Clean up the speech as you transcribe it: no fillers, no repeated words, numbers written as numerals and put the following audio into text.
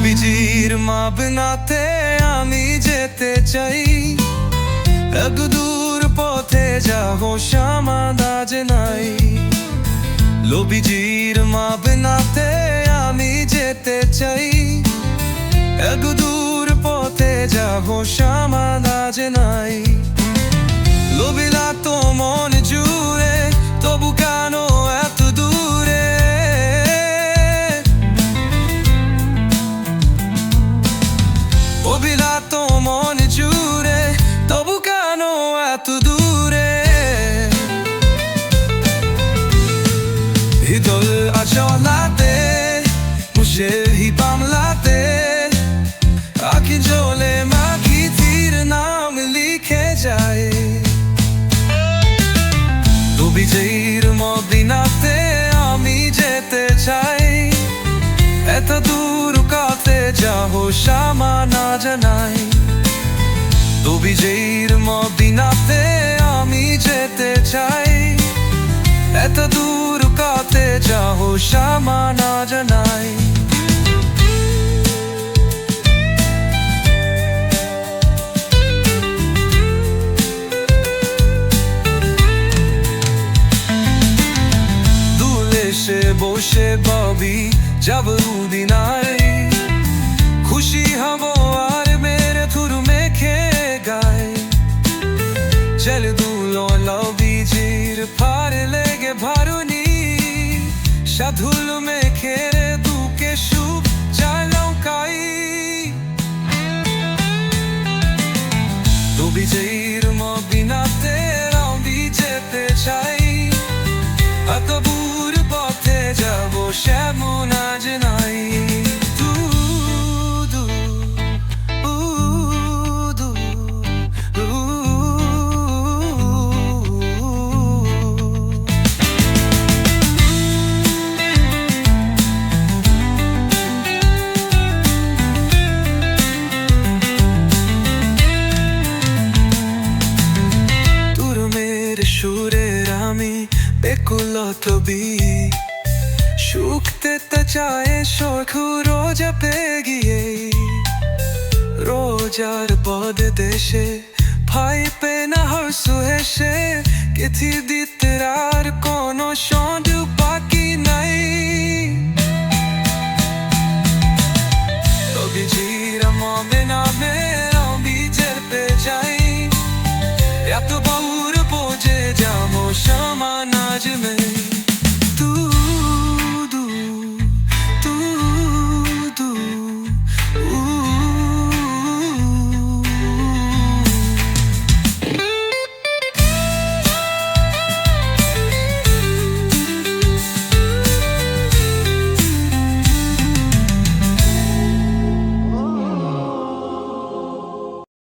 নবীজির মাবনাতে আমি যেতে চাই, এক দূর পথে যাব সমাদাজ নাই। নবীজির মাবনাতে আমি যেতে চাই, এক দূর পথে যাব সমাদাজ নাই। লোবিলা তো মন জুড়ে, তবু কেন এত দূরে? লোবিলা তো মন জুড়ে, তবু কেন এত দূরে? হৃদয় আচলাতে, মুশেহি বাংলাতে, আঁখি জ্বলে মাখি তীর নাম লিখে যায়। নবীজির মদিনাতে আমি যেতে চাই, এত দূর কাতে যাব শামা না জানাই। নবীজির মদিনাতে আমি যেতে চাই, এত দূর কাতে যাব শামা না জানাই। বসে ভাবি যাব উদিনায়, খুশি হব আর মেরে থুর মেখে গায়। চল দুলো নবীজির পার লেগে ভারুনি, সাধুল মেখে রে দুকে শুভ চালাও কাই। নবীজির মদিনাতে আমি যেতে চাই, এত দূর পথে যাব সেমন আজ নাই। সুরের আমি বেকুল তবি, শুকতে চায় শোক রোজা পে গিয়ে। রোজার পদ দেশে ভাই পে না হসু হেসে, কেথি দিতে আর কোনো সন্দ বাকি নাই। নবীজির মদিনা